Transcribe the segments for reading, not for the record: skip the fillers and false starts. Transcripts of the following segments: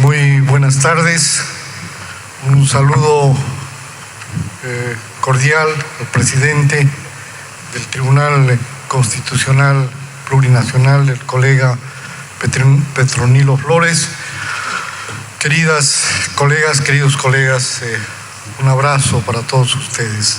Muy buenas tardes. Un saludo cordial al presidente del Tribunal Constitucional Plurinacional, el colega Petronilo Flores. Queridas colegas, queridos colegas, un abrazo para todos ustedes.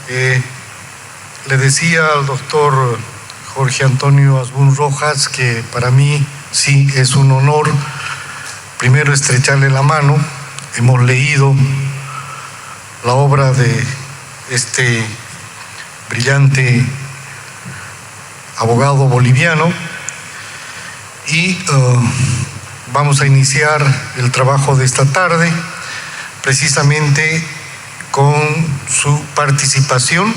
Le decía al doctor Jorge Antonio Asbun Rojas que para mí sí es un honor primero estrecharle la mano. Hemos leído la obra de este brillante abogado boliviano y vamos a iniciar el trabajo de esta tarde precisamente con su participación.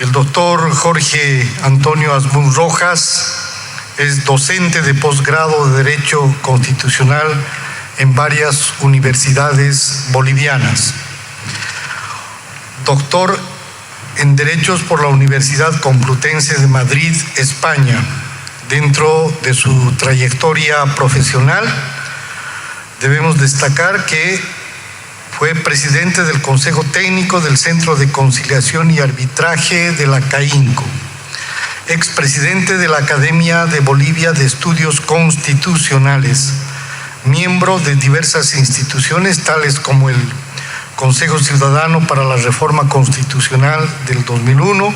El doctor Jorge Antonio Asbun Rojas es docente de posgrado de Derecho Constitucional en varias universidades bolivianas. Doctor en Derechos por la Universidad Complutense de Madrid, España. Dentro de su trayectoria profesional, debemos destacar que fue presidente del Consejo Técnico del Centro de Conciliación y Arbitraje de la CAINCO, expresidente de la Academia de Bolivia de Estudios Constitucionales, miembro de diversas instituciones tales como el Consejo Ciudadano para la Reforma Constitucional del 2001,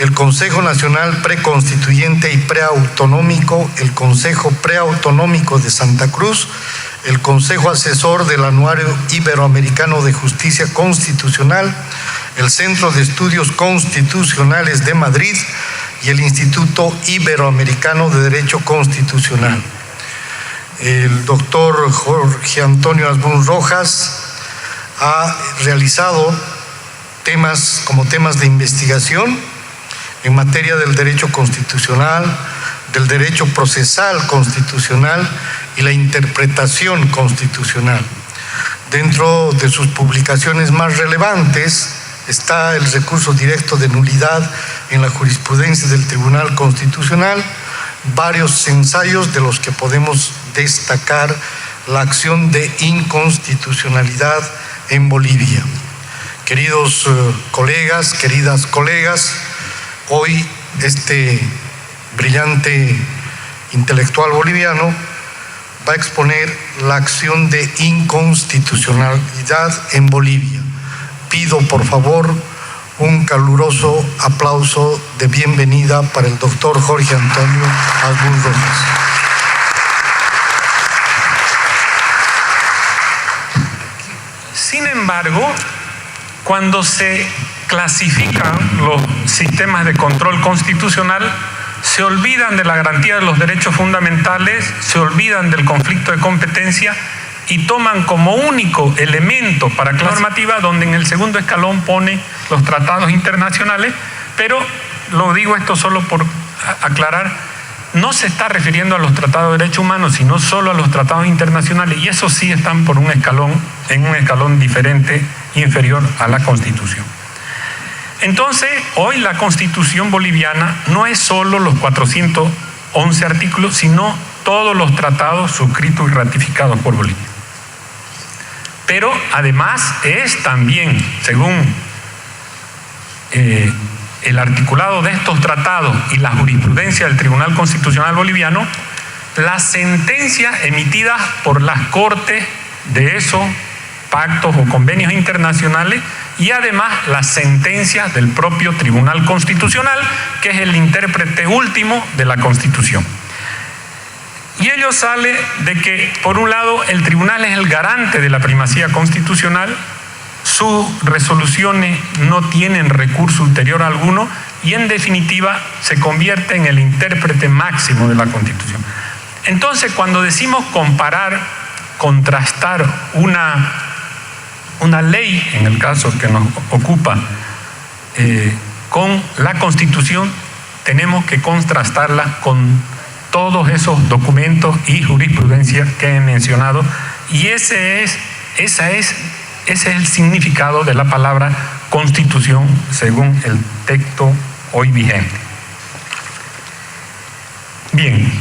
el Consejo Nacional Preconstituyente y Preautonómico, el Consejo Preautonómico de Santa Cruz, el Consejo Asesor del Anuario Iberoamericano de Justicia Constitucional, el Centro de Estudios Constitucionales de Madrid y el Instituto Iberoamericano de Derecho Constitucional. El doctor Jorge Antonio Asbun Rojas ha realizado temas de investigación en materia del derecho constitucional, del derecho procesal constitucional y la interpretación constitucional. Dentro de sus publicaciones más relevantes está el recurso directo de nulidad en la jurisprudencia del Tribunal Constitucional, varios ensayos de los que podemos destacar la acción de inconstitucionalidad en Bolivia. Queridos colegas, queridas colegas, hoy este brillante intelectual boliviano va a exponer la acción de inconstitucionalidad en Bolivia. Pido por favor un caluroso aplauso de bienvenida para el doctor Jorge Antonio Asbun Rojas. Sin embargo, cuando se clasifican los sistemas de control constitucional, se olvidan de la garantía de los derechos fundamentales, se olvidan del conflicto de competencia y toman como único elemento para la normativa, donde en el segundo escalón pone los tratados internacionales, pero lo digo esto solo por aclarar, no se está refiriendo a los tratados de derechos humanos, sino solo a los tratados internacionales, y esos sí están por un escalón, en un escalón diferente, inferior a la Constitución. Entonces, hoy la Constitución boliviana no es solo los 411 artículos, sino todos los tratados suscritos y ratificados por Bolivia. Pero además es también, según el articulado de estos tratados y la jurisprudencia del Tribunal Constitucional Boliviano, las sentencias emitidas por las Cortes de esos pactos o convenios internacionales y además las sentencias del propio Tribunal Constitucional, que es el intérprete último de la Constitución. Y ello sale de que, por un lado, el tribunal es el garante de la primacía constitucional, sus resoluciones no tienen recurso ulterior alguno y, en definitiva, se convierte en el intérprete máximo de la Constitución. Entonces, cuando decimos comparar, contrastar una ley, en el caso que nos ocupa, con la Constitución, tenemos que contrastarla con todos esos documentos y jurisprudencia que he mencionado, y ese es el significado de la palabra Constitución según el texto hoy vigente. Bien,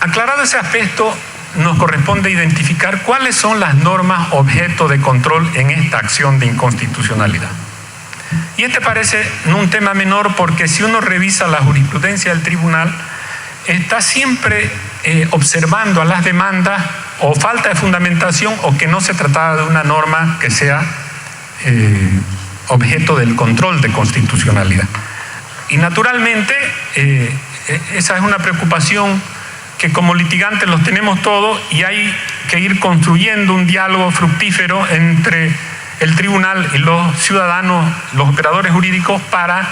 aclarado ese aspecto, nos corresponde identificar cuáles son las normas objeto de control en esta acción de inconstitucionalidad. Y este parece un tema menor porque si uno revisa la jurisprudencia del tribunal, está siempre observando a las demandas o falta de fundamentación o que no se trataba de una norma que sea objeto del control de constitucionalidad. Y naturalmente esa es una preocupación que como litigantes los tenemos todos y hay que ir construyendo un diálogo fructífero entre el tribunal y los ciudadanos, los operadores jurídicos, para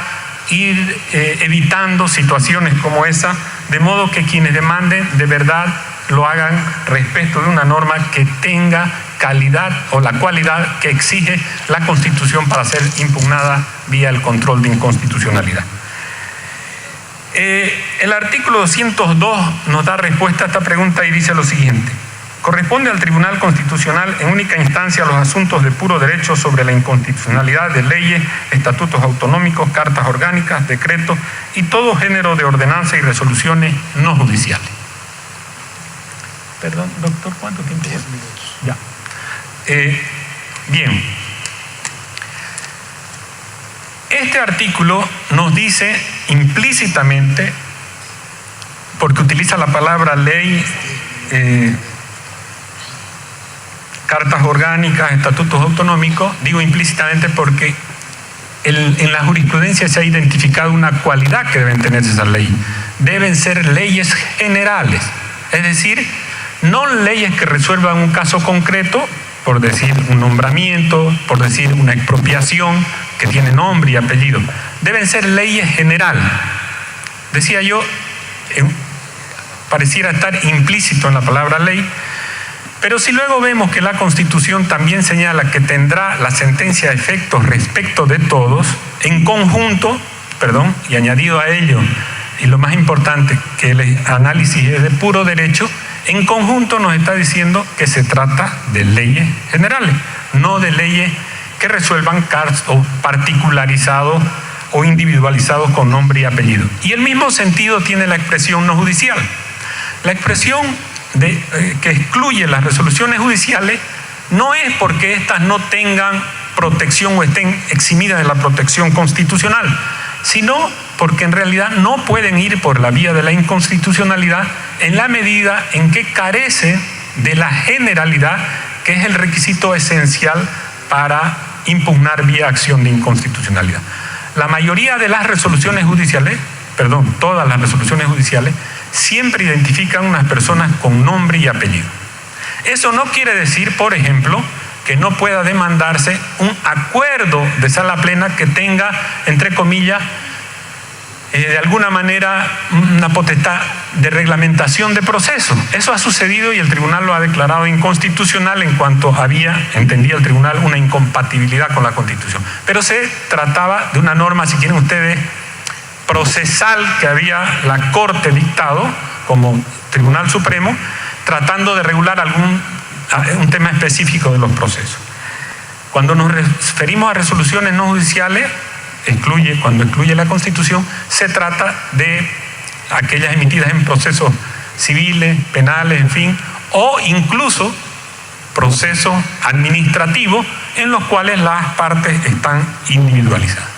ir evitando situaciones como esa, de modo que quienes demanden de verdad lo hagan respecto de una norma que tenga calidad o la cualidad que exige la Constitución para ser impugnada vía el control de inconstitucionalidad. El artículo 202 nos da respuesta a esta pregunta y dice lo siguiente: corresponde al Tribunal Constitucional en única instancia los asuntos de puro derecho sobre la inconstitucionalidad de leyes, estatutos autonómicos, cartas orgánicas, decretos y todo género de ordenanza y resoluciones no judiciales. Perdón, doctor, ¿cuánto tiempo? 10 minutos. Ya. Bien. Este artículo nos dice implícitamente, porque utiliza la palabra ley, cartas orgánicas, estatutos autonómicos, digo implícitamente porque en la jurisprudencia se ha identificado una cualidad que deben tener esas leyes. Deben ser leyes generales, es decir, no leyes que resuelvan un caso concreto, por decir un nombramiento, por decir una expropiación que tiene nombre y apellido. Deben ser leyes generales. Decía yo, pareciera estar implícito en la palabra ley, pero si luego vemos que la Constitución también señala que tendrá la sentencia de efectos respecto de todos, en conjunto, y añadido a ello, y lo más importante, que el análisis es de puro derecho, en conjunto nos está diciendo que se trata de leyes generales, no de leyes que resuelvan casos particularizados o individualizados con nombre y apellido. Y el mismo sentido tiene la expresión no judicial. La expresión que excluye las resoluciones judiciales no es porque éstas no tengan protección o estén eximidas de la protección constitucional, sino porque en realidad no pueden ir por la vía de la inconstitucionalidad en la medida en que carecen de la generalidad, que es el requisito esencial para impugnar vía acción de inconstitucionalidad. La mayoría de las resoluciones judiciales, todas las resoluciones judiciales, siempre identifican unas personas con nombre y apellido. Eso no quiere decir, por ejemplo, que no pueda demandarse un acuerdo de sala plena que tenga, entre comillas, de alguna manera una potestad de reglamentación de proceso. Eso ha sucedido y el tribunal lo ha declarado inconstitucional en cuanto había, entendía el tribunal, una incompatibilidad con la Constitución. Pero se trataba de una norma, si quieren ustedes, procesal que había la Corte dictado como Tribunal Supremo, tratando de regular un tema específico de los procesos. Cuando nos referimos a resoluciones no judiciales, cuando excluye la Constitución, se trata de aquellas emitidas en procesos civiles, penales, en fin, o incluso procesos administrativos en los cuales las partes están individualizadas.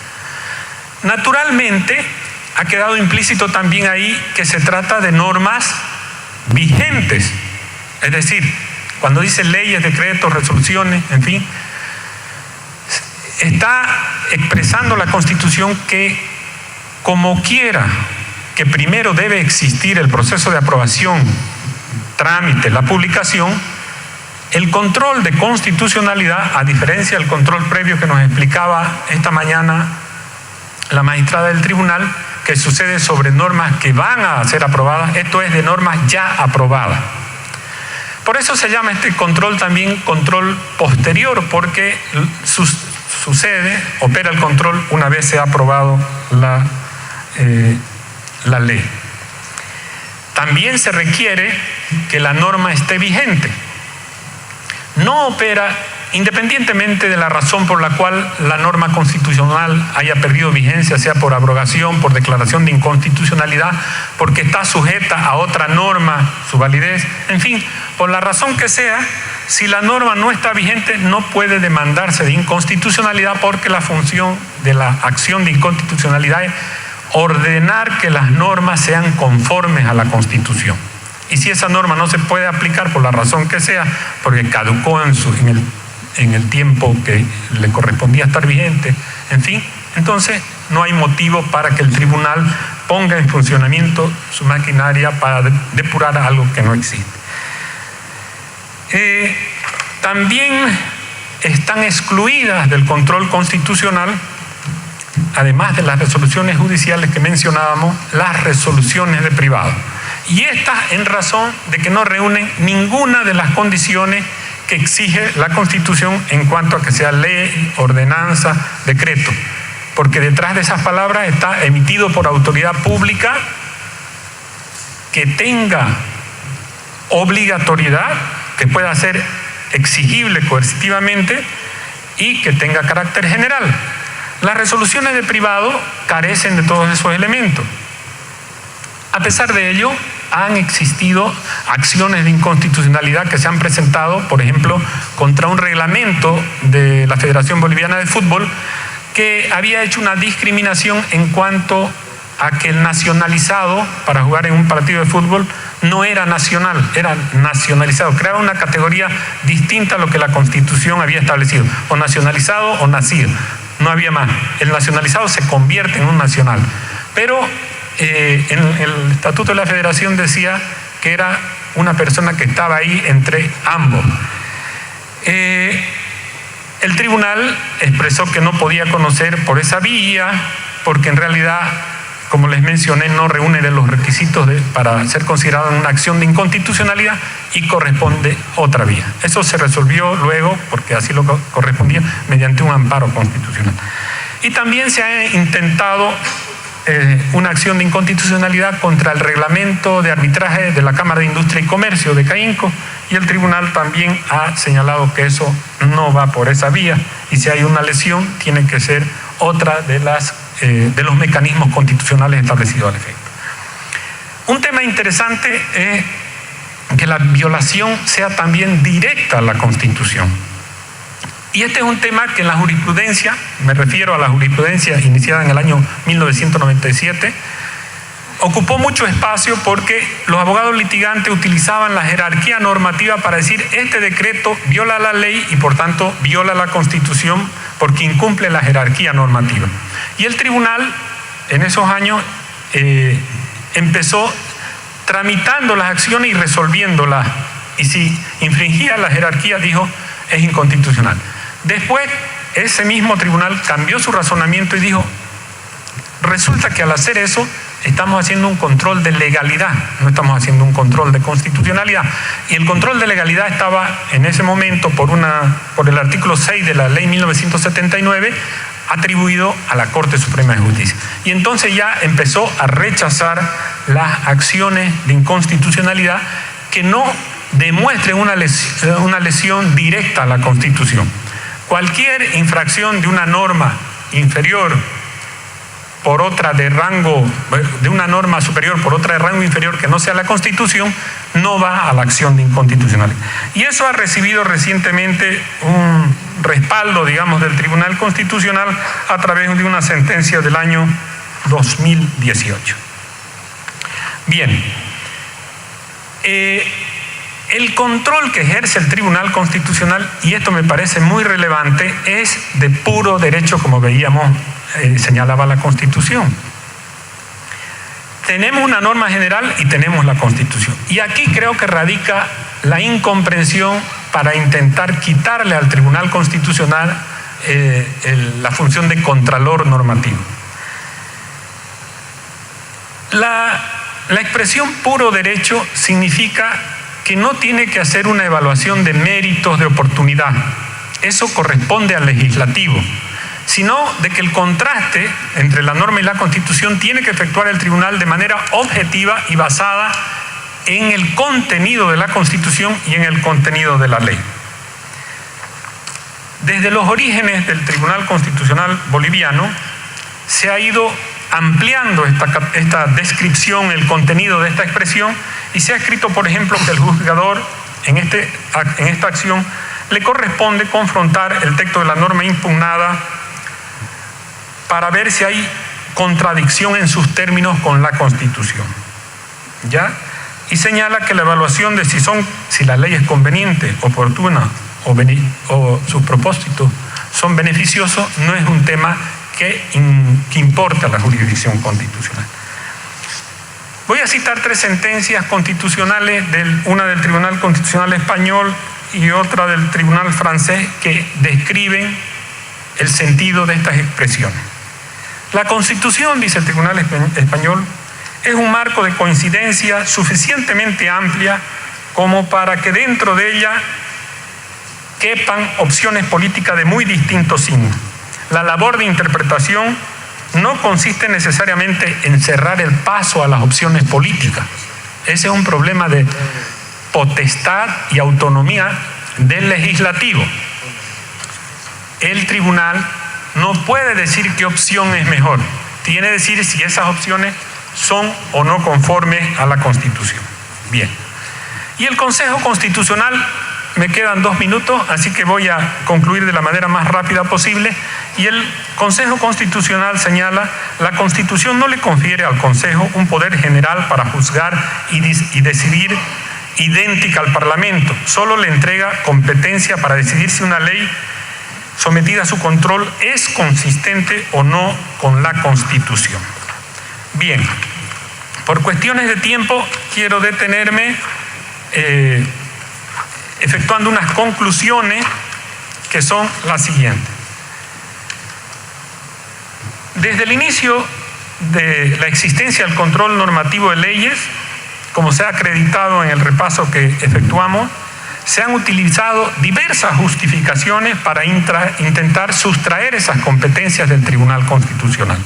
Naturalmente, ha quedado implícito también ahí que se trata de normas vigentes, es decir, cuando dice leyes, decretos, resoluciones, en fin, está expresando la Constitución que, como quiera, que primero debe existir el proceso de aprobación, trámite, la publicación, el control de constitucionalidad, a diferencia del control previo que nos explicaba esta mañana la magistrada del tribunal, que sucede sobre normas que van a ser aprobadas, esto es de normas ya aprobadas. Por eso se llama este control también control posterior, porque opera el control una vez se ha aprobado la ley. También se requiere que la norma esté vigente. No opera independientemente de la razón por la cual la norma constitucional haya perdido vigencia, sea por abrogación, por declaración de inconstitucionalidad, porque está sujeta a otra norma, su validez, en fin, por la razón que sea, si la norma no está vigente, no puede demandarse de inconstitucionalidad, porque la función de la acción de inconstitucionalidad es ordenar que las normas sean conformes a la Constitución. Y si esa norma no se puede aplicar por la razón que sea, porque caducó en el tiempo que le correspondía estar vigente, en fin, entonces no hay motivo para que el tribunal ponga en funcionamiento su maquinaria para depurar algo que no existe. También están excluidas del control constitucional, además de las resoluciones judiciales que mencionábamos, las resoluciones de privado. Y estas en razón de que no reúnen ninguna de las condiciones que exige la Constitución en cuanto a que sea ley, ordenanza, decreto. Porque detrás de esas palabras está emitido por autoridad pública que tenga obligatoriedad, que pueda ser exigible coercitivamente y que tenga carácter general. Las resoluciones de privado carecen de todos esos elementos. A pesar de ello, han existido acciones de inconstitucionalidad que se han presentado, por ejemplo, contra un reglamento de la Federación Boliviana de Fútbol que había hecho una discriminación en cuanto a que el nacionalizado para jugar en un partido de fútbol no era nacional, era nacionalizado. Creaba una categoría distinta a lo que la Constitución había establecido, o nacionalizado o nacido, no había más. El nacionalizado se convierte en un nacional, pero en el Estatuto de la Federación decía que era una persona que estaba ahí entre ambos. El tribunal expresó que no podía conocer por esa vía, porque en realidad, como les mencioné, no reúne de los requisitos para ser considerado una acción de inconstitucionalidad y corresponde otra vía. Eso se resolvió luego, porque así lo correspondía, mediante un amparo constitucional. Y también se ha intentado una acción de inconstitucionalidad contra el reglamento de arbitraje de la Cámara de Industria y Comercio de CAINCO, y el tribunal también ha señalado que eso no va por esa vía, y si hay una lesión tiene que ser otra de los mecanismos constitucionales establecidos al efecto. Un tema interesante es que la violación sea también directa a la Constitución. Y este es un tema que en la jurisprudencia, me refiero a la jurisprudencia iniciada en el año 1997, ocupó mucho espacio porque los abogados litigantes utilizaban la jerarquía normativa para decir este decreto viola la ley y por tanto viola la Constitución porque incumple la jerarquía normativa. Y el tribunal en esos años empezó tramitando las acciones y resolviéndolas. Y si infringía la jerarquía, dijo, es inconstitucional. Después, ese mismo tribunal cambió su razonamiento y dijo, resulta que al hacer eso, estamos haciendo un control de legalidad, no estamos haciendo un control de constitucionalidad. Y el control de legalidad estaba en ese momento por el artículo 6 de la ley 1979, atribuido a la Corte Suprema de Justicia. Y entonces ya empezó a rechazar las acciones de inconstitucionalidad que no demuestren una lesión directa a la Constitución. Cualquier infracción de una norma inferior por otra de una norma superior por otra de rango inferior que no sea la Constitución, no va a la acción de inconstitucionalidad. Y eso ha recibido recientemente un respaldo, digamos, del Tribunal Constitucional a través de una sentencia del año 2018. Bien, el control que ejerce el Tribunal Constitucional, y esto me parece muy relevante, es de puro derecho, como veíamos, señalaba la Constitución. Tenemos una norma general y tenemos la Constitución. Y aquí creo que radica la incomprensión para intentar quitarle al Tribunal Constitucional la función de contralor normativo. La expresión puro derecho significa que no tiene que hacer una evaluación de méritos de oportunidad. Eso corresponde al legislativo. Sino de que el contraste entre la norma y la Constitución tiene que efectuar el tribunal de manera objetiva y basada en el contenido de la Constitución y en el contenido de la ley. Desde los orígenes del Tribunal Constitucional boliviano se ha ido ampliando esta descripción, el contenido de esta expresión, y se ha escrito, por ejemplo, que el juzgador en esta acción le corresponde confrontar el texto de la norma impugnada para ver si hay contradicción en sus términos con la Constitución, ¿ya? Y señala que la evaluación de si la ley es conveniente, oportuna o sus propósitos son beneficiosos no es un tema que importa a la jurisdicción constitucional. Voy a citar 3 sentencias constitucionales, una del Tribunal Constitucional español y otra del Tribunal francés, que describen el sentido de estas expresiones. La Constitución, dice el Tribunal español, es un marco de coincidencia suficientemente amplia como para que dentro de ella quepan opciones políticas de muy distintos signos. La labor de interpretación no consiste necesariamente en cerrar el paso a las opciones políticas. Ese es un problema de potestad y autonomía del legislativo. El tribunal no puede decir qué opción es mejor, tiene que decir si esas opciones son o no conformes a la Constitución. Bien. Y el Consejo Constitucional, me quedan 2 minutos, así que voy a concluir de la manera más rápida posible. Y el Consejo Constitucional señala: la Constitución no le confiere al Consejo un poder general para juzgar y decidir idéntica al Parlamento, solo le entrega competencia para decidir si una ley sometida a su control es consistente o no con la Constitución. Bien, por cuestiones de tiempo quiero detenerme efectuando unas conclusiones que son las siguientes. Desde el inicio de la existencia del control normativo de leyes, como se ha acreditado en el repaso que efectuamos, se han utilizado diversas justificaciones para intentar sustraer esas competencias del Tribunal Constitucional.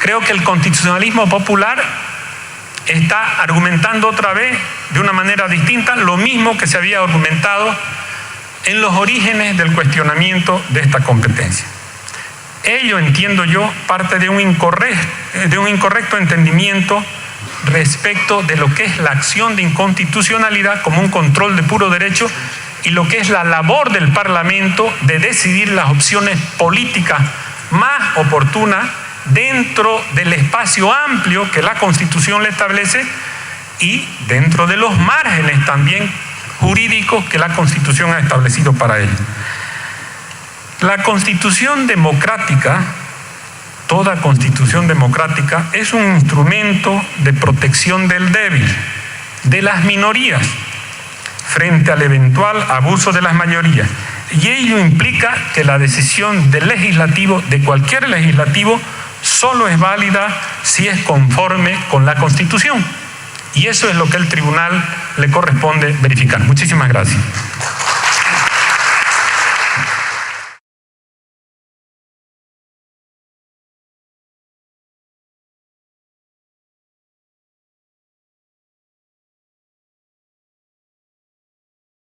Creo que el constitucionalismo popular está argumentando otra vez de una manera distinta lo mismo que se había argumentado en los orígenes del cuestionamiento de esta competencia. Ello, entiendo yo, parte de un incorrecto entendimiento respecto de lo que es la acción de inconstitucionalidad como un control de puro derecho y lo que es la labor del Parlamento de decidir las opciones políticas más oportunas dentro del espacio amplio que la Constitución le establece y dentro de los márgenes también jurídicos que la Constitución ha establecido para ello. La Constitución democrática, toda Constitución democrática, es un instrumento de protección del débil, de las minorías, frente al eventual abuso de las mayorías. Y ello implica que la decisión del legislativo, de cualquier legislativo, solo es válida si es conforme con la Constitución. Y eso es lo que al tribunal le corresponde verificar. Muchísimas gracias.